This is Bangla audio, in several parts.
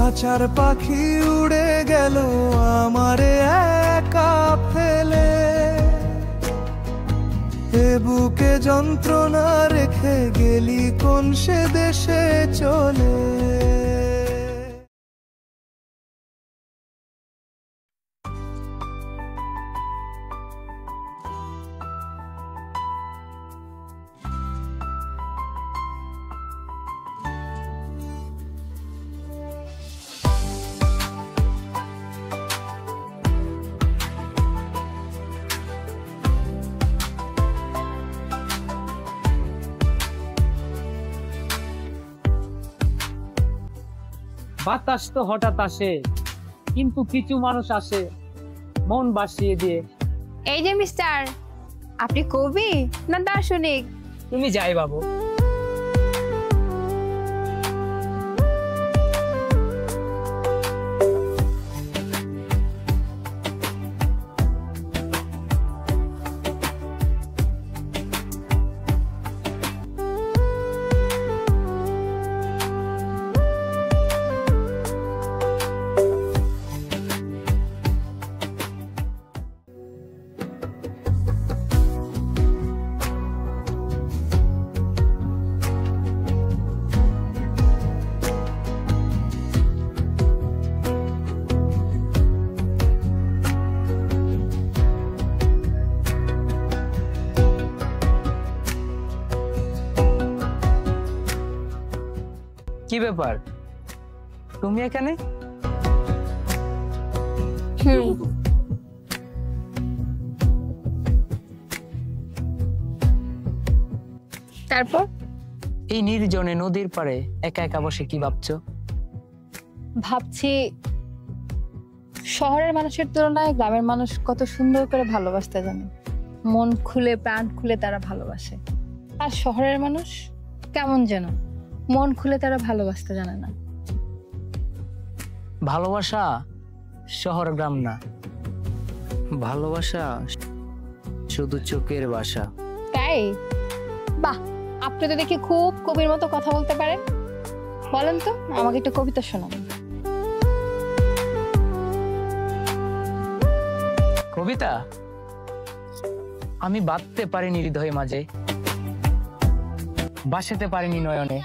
খাঁচার পাখি উড়ে গেল আমারে একা ফেলে, এ বুকে যন্ত্রণা রেখে গেলি কোন সে দেশে চলে। বাতাস তো হঠাৎ আসে, কিন্তু কিছু মানুষ আসে মন বাসিয়ে দিয়ে। এই যে মিস্টার, আপনি কবি না দার্শনিক? তুমি যাই বাবু। কি ব্যাপার, তুমি এখানে? তারপর এই নির্জনে নদীর পাড়ে একা একা বসে কি ভাবছো? ভাবছি শহরের মানুষের তুলনায় গ্রামের মানুষ কত সুন্দর করে ভালোবাসতে জানে, মন খুলে প্রাণ খুলে তারা ভালোবাসে। আর শহরের মানুষ কেমন যেন মন খুলে তারা ভালোবাসতে জানে না। ভালোবাসা শহর গ্রাম না, ভালোবাসা শুধু চোখের ভাষা। তাই? বাহ, আপনি তো দেখি খুব কবির মতো কথা বলতে পারেন। বলেন তো, আমাকে একটা কবিতা শোনান। কবিতা? আমি বাঁধতে পারিনি হৃদয় মাঝে, বাসাতে পারিনি নয়নে,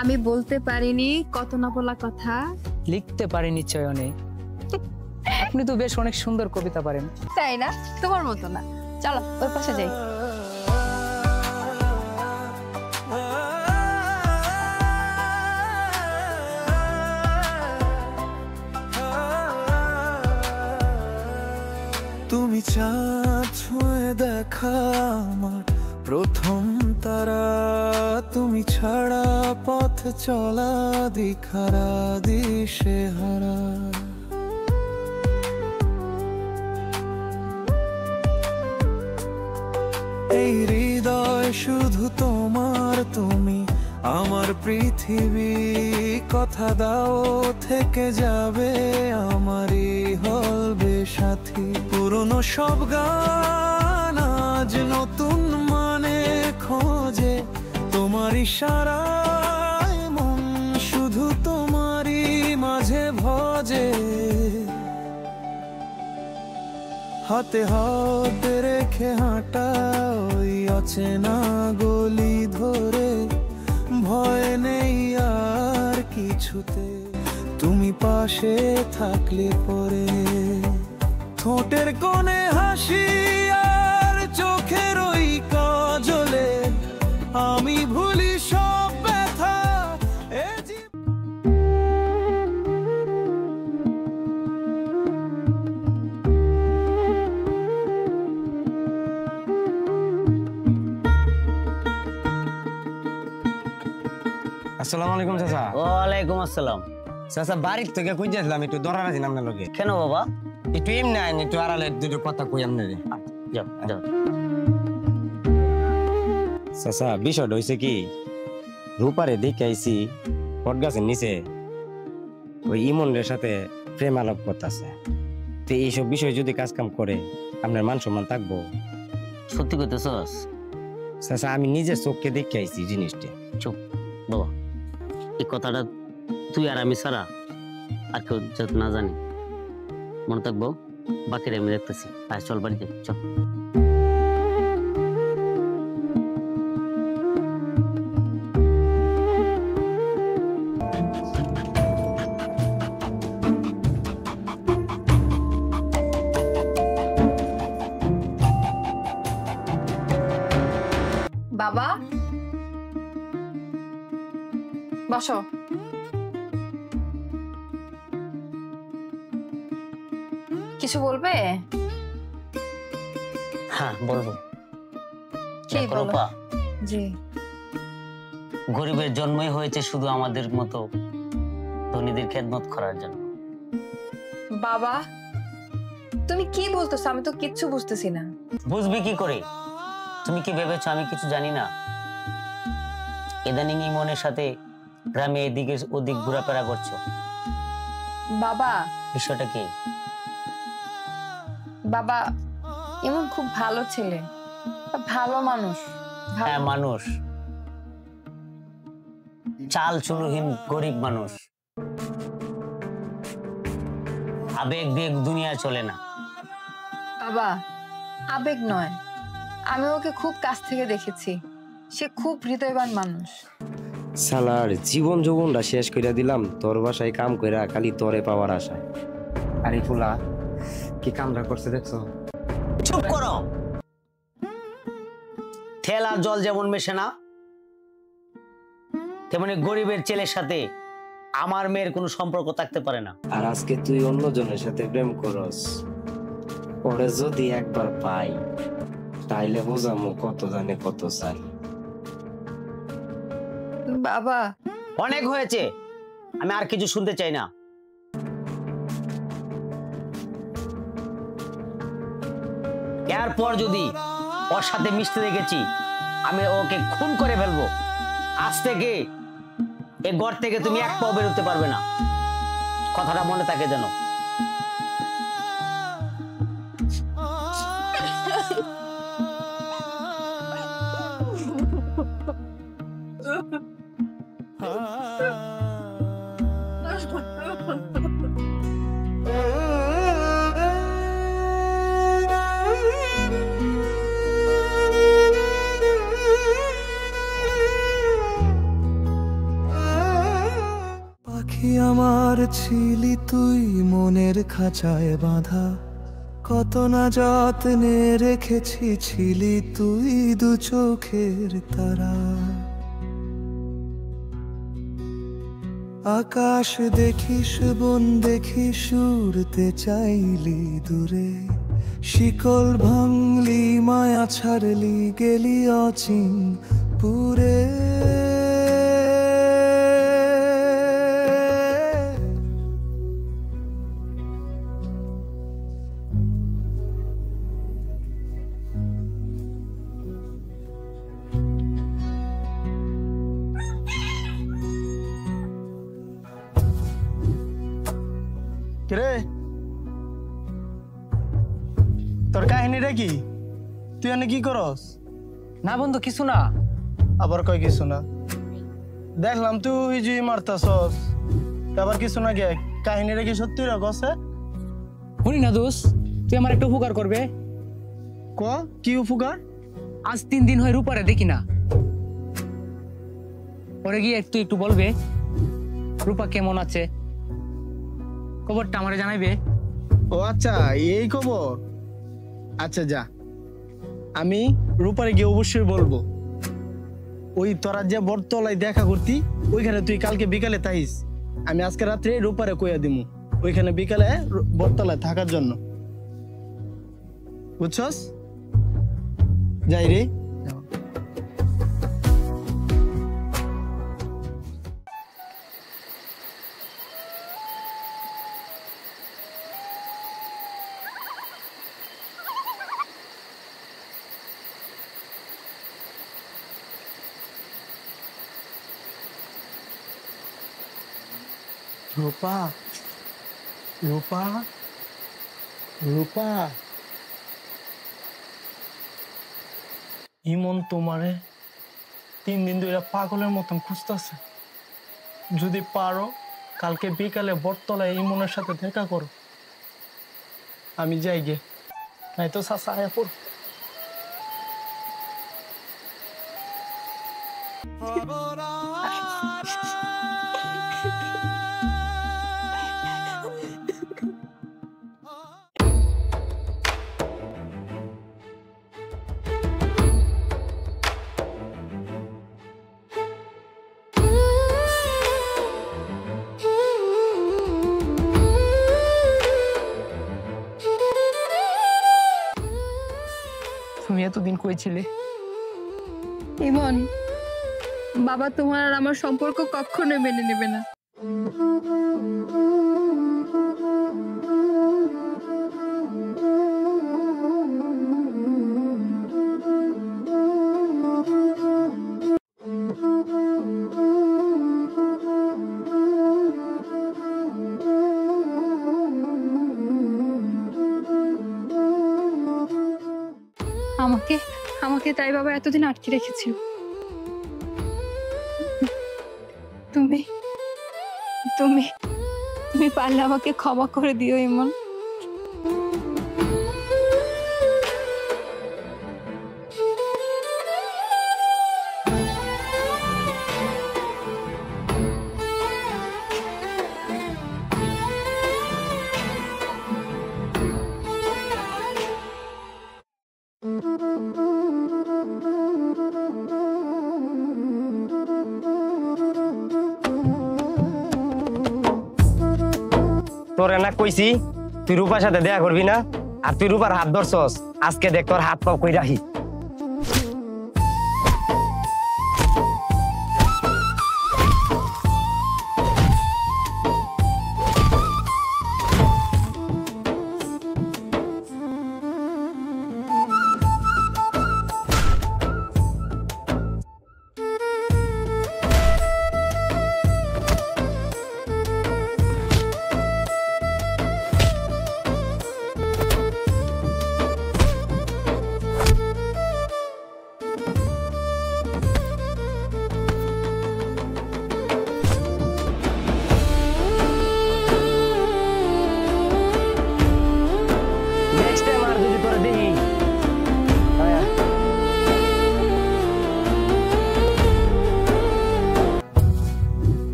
আমি বলতে পারিনি কত না বলা কথা, লিখতে পারিনি চয়নে। আপনি তো বেশ অনেক সুন্দর কবিতা পারেন। তাই না? তোমার মতো না। চলো ওর পাশে যাই। তুমি চাঁদ ছুঁয়ে দেখা আমার প্রথম তারা, তুমি ছাড়া পথ চলা দিখারা দিশে হারা। এই হৃদয় শুধু তোমার, তুমি আমার পৃথিবী। কথা দাও থেকে যাবে আমারই হলবে সাথী। পুরনো সব গান আজ নতুন মানে খোঁজে, তোমার ইশারায় মন শুধু তোমারই মাঝে ভজে। হাতে হাত রেখে হাঁটা ওই অচেনা গলি ধরে, ভয় নেই আর কিছুতে তুমি পাশে থাকলে পরে। ঠোঁটের কোণে হাসি আর চোখের ওই কাজলে, আমি ভুলি সব ব্যথা। আসসালামু আলাইকুম চাচা। ওয়ালাইকুম আসসালাম। চাচা বাড়ির থেকে কই যাইছিলাম, একটু দরার আছি আপনার লগে। কেন বাবা? একটু এমনি আইন, একটু আড়ালে দুটো কথা কই আপনারে। যাও যাও। চাচা বিষয়টা হয়েছে কি, রূপারে দেখে আইছি বট গাছের নিচে ওই ইমনের সাথে প্রেম আলাপ করতেছে। তো এইসব বিষয় যদি কাজ কাম করে আপনার মান সম্মান থাকবো? সত্যি কইতেছস? চাচা আমি নিজের চোখকে দেখে আইছি জিনিসটা। চুপ বাবা, এই কথাটা তুই আর আমি ছাড়া আর কেউ যাতে না জানে। মনে থাকবো, বাকিটা আমি দেখতেছি। আয় চল বাড়িতে চল। বাবা, বসো। কিছু বলবে? হ্যাঁ বলবো। কি দেখো বলো? রূপা, জি। গরিবের জন্মই হয়েছে শুধু আমাদের মতো ধনীদের খেদমত করার জন্য। বাবা, তুমি কি বলতেছো? আমি তো কিচ্ছু বুঝতেছি না। বুঝবি কি করে? তুমি কি ভেবেছো আমি কিছু জানি না? ইদানিং ইমনের সাথে গ্রামে এদিকে ওদিক ঘোরাফেরা করছো, বাবা, বিষয়টা কি? বাবা, এমন খুব ভালো ছেলে, ভালো মানুষ। হ্যাঁ মানুষ, চাল চুলহীন গরিব মানুষ, আবেগ দিয়ে দুনিয়া চলে না। বাবা, আবেগ নয়, আমি ওকে খুব কাছ থেকে দেখেছি। সে খুব হৃদয়বান মানুষ। সালার জীবন যৌবনটা শেষ কইরা দিলাম তোর বাসায় কাম কইরা, খালি তোরে পাওয়ার আশায়। আরে ফুলা কি কামটা করছে দেখছো? চুপ করো। তেল আর জল যেমন মেশে না, তেমনি গরিবের ছেলের সাথে আমার মেয়ের কোনো সম্পর্ক থাকতে পারে না। আর আজকে তুই অন্যজনের সাথে প্রেম করস, পরে যদি একবার পাই তাইলে বোঝামু কত জানে কত চাই। বাবা, অনেক হয়েছে, আমি আর কিছু শুনতে চাই না। এরপর যদি ওর সাথে মিশতে দেখেছি, আমি ওকে খুন করে ফেলবো। আজ থেকে এই ঘর থেকে তুমি এক পাও বেরোতে পারবে না, কথাটা মনে থাকে যেন। পাখি আমার ছিলি তুই মনের খাঁচায় বাঁধা, কত না যত্নে রেখেছি ছিলি তুই দু চোখের তারা। আকাশ দেখিস বন দেখিস উড়তে চাইলি দূরে, শিকল ভাঙলি মায়া ছাড়লি গেলি অচিন পুরে। কিরে, তোর কাহিনীটা কি? তুই এনে কি করস? না বন্ধু, কিছু না। আবার কয় কিছু না? দেখলাম তুই যে মারতাছস, আবার কিছু না। গে কাহিনীটা কি সত্যি রাখছে? শুনি না দোষ, তুই আমার একটা উপকার করবে। ক কি উপকার? আজ 3 দিন হয় রূপারে দেখি না। পরে গিয়ে একটু একটু বলবে রূপা কেমন আছে, খবরটা আমারে জানাইবে। ও আচ্ছা, এই খবর। আচ্ছা যা, আমি রূপারে গিয়ে অবশ্যই বলবো। ওই তোরা যে বটতলায় দেখা করতি, ওইখানে তুই কালকে বিকালে তাইস। আমি আজকে রাত্রে রূপারে কইয়া দিমু ওইখানে বিকালে বটতলায় থাকার জন্য, বুঝছস? যাই রে। রূপা, রূপা, রূপা, ইমন তোমারে 3 দিন ধরে পাগলের মতন খুঁজতেছে। যদি পারো কালকে বিকালে বটতলায় ইমনের সাথে দেখা করো। আমি যাই গে, নাই তো চাচা আয়া পড়। তুমি এতদিন কই ছিলে? ইমন, বাবা তোমার আর আমার সম্পর্ক কখনো মেনে নেবে না। আমাকে আমাকে তাই বাবা এতদিন আটকে রেখেছিল। তুমি তুমি তুমি পারলে আমাকে ক্ষমা করে দিও ইমন। তোরে না কইছি তুই রূপার সাথে দেখা করবি না, আর তুই রূপার হাত ধরছস। আজকে দেখ তোর হাত পাও কই রাখি।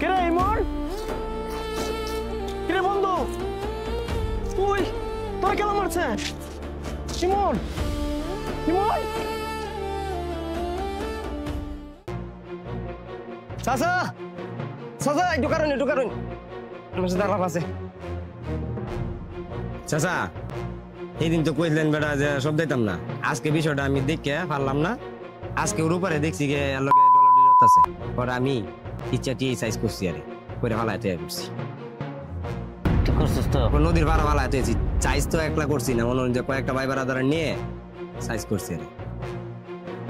কিরে ইমন, কিরে বন্ধু, তুই তোরা কেন মারছে? ইমন, ইমন, চাচা চাচা একটু কারণ আমার সাথে আলাপ আছে। চাচা এই দিন তো কইলেন বেটা যে সব দিতাম না, আজকে বিষয়টা আমি দেখে পারলাম না। আজকে ওর উপরে দেখছি গে লগে ডলার ডিরত আছে, পরে আমি ইচ্ছা টি সাইজ করছি আরে করে ফালাইতে করছি। ঠিক করছিস তো? নদীর পাড়া ফালাইতে সাইজ তো একলা করছি না, মনে হয় যে কয়েকটা ভাই বাড়া ধরে নিয়ে সাইজ করছি আরে।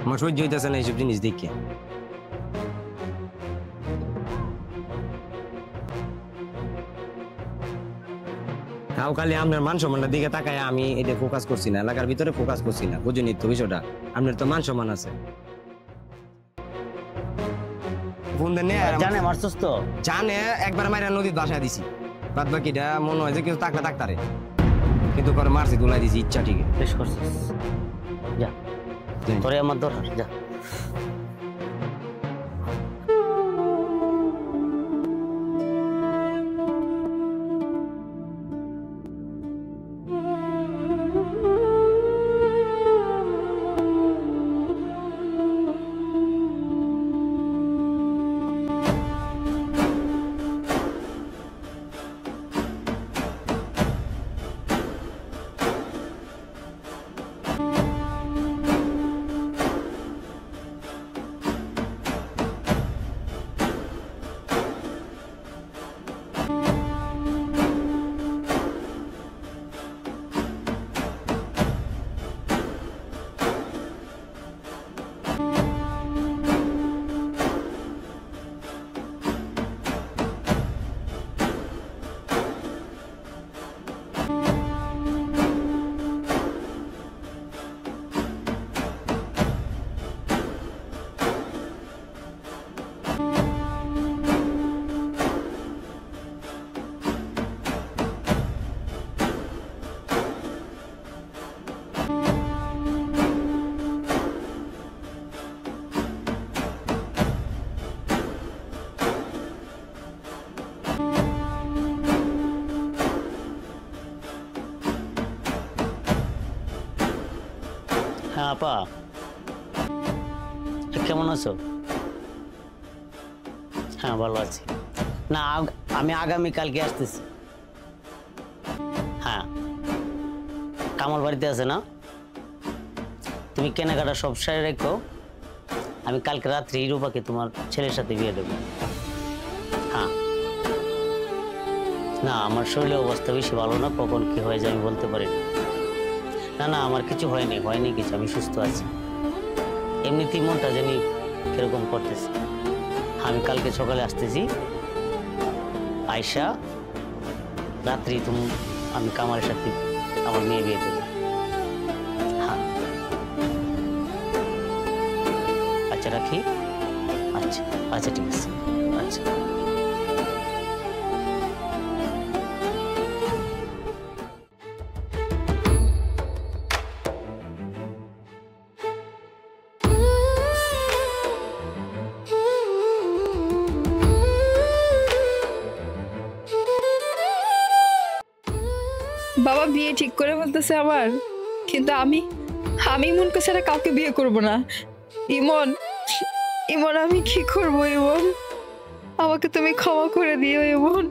আমার সহ্য হইতেছে না এইসব জিনিস দেখে। তাও খালি আপনার মান সম্মানটার দিকে তাকায় আমি এটা ফোকাস করছি না, এলাকার ভিতরে ফোকাস করছি না। বুঝিনি তো বিষয়টা, আপনার তো মান সম্মান আছে। জানে মারছিস তো? জানে একবার মাইরা নদীর বাসায় দিছি, বাদ বাকিটা মনে হয় যে কেউ তাকলে তাকতারে, কিন্তু করে মারছি তুলাই দিছি ইচ্ছা ঠিক। বেশ করছিস, যা তোরে আমার দরকার, যা। আপা, কেমন আছো? হ্যাঁ ভালো আছি। না আমি আগামীকালকে আসতেছি। হ্যাঁ কামাল বাড়িতে আছে না? তুমি কেনাকাটা সব সারে রেখো, আমি কালকে রাত্রে রূপাকে তোমার ছেলের সাথে বিয়ে দেবো। হ্যাঁ না আমার শরীরের অবস্থা বেশি ভালো না, কখন কি হয়ে যায় আমি বলতে পারি না। না আমার কিছু হয়নি কিছু, আমি সুস্থ আছি। এমনিতেই মনটা জানি কিরকম করতেছে। আমি কালকে সকালে আসতেছি, আয়শা রাত্রি তুমি আমি কামালের সাথে আমার মেয়ে বিয়ে দেবো। হ্যাঁ আচ্ছা রাখি। আচ্ছা আচ্ছা ঠিক আছে। আচ্ছা বাবা বিয়ে ঠিক করে বলতেছে আবার, কিন্তু আমি ইমনকে ছাড়া কাউকে বিয়ে করব না। ইমন ইমন আমি কি করব? ইমন আমাকে তুমি ক্ষমা করে দিও ইমন।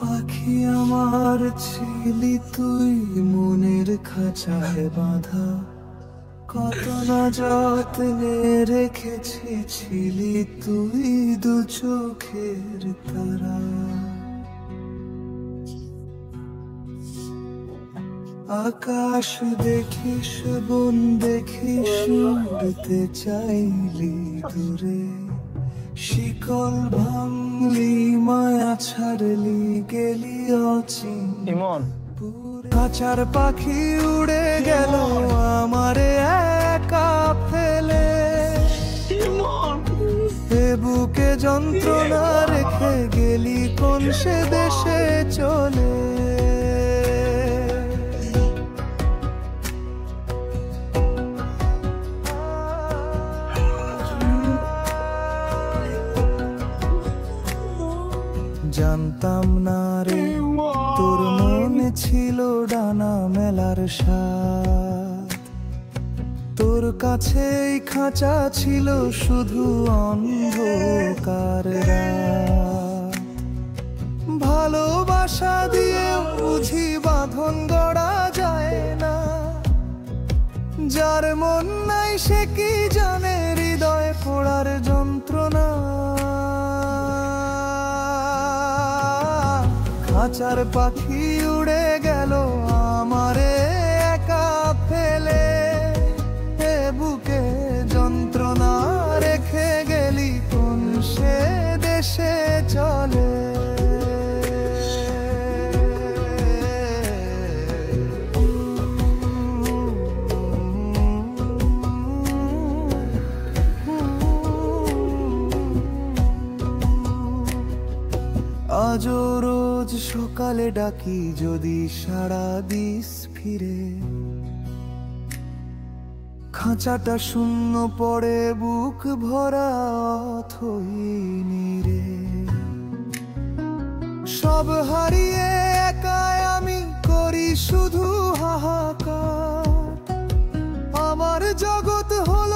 পাখি আমার ছিলি তুই মনের খাঁচায় বাঁধা, কত না যত্নে রেখেছি ছিলি তুই দু চোখের তারা। আকাশ দেখিস বন দেখিস উড়তে চাইলি দূরে, শিকল ভাঙলি মায়া ছাড়লি গেলি অচিন। ইমন খাঁচার পাখি উড়ে গেল আমারে একা ফেলে, এ বুকে যন্ত্রণা রেখে গেলি কোন সে দেশে চলে। জানতাম না রে তোর মনে ছিল ডানা মেলার স্বাদ, তোর কাছেই খাঁচা ছিল শুধু অন্ধকার রাত। ভালোবাসা দিয়ে বুঝি বাঁধন গড়া যায় না, যার মন নাই সে কি জানে হৃদয় পোড়ার যন্ত্রণা। খাঁচার পাখি উড়ে গেল আমারে একা ফেলে, এ বুকে যন্ত্রণা রেখে গেলি কোন সে দেশে চলে। আজও রোজ রোজ সকালে ডাকি যদি সারা দিস ফিরে, খাঁচাটা শূন্য পড়ে বুক ভরা অথই নীরে। সব হারিয়ে একাই আমি করি শুধু হাহাকার, আমার জগৎ হলো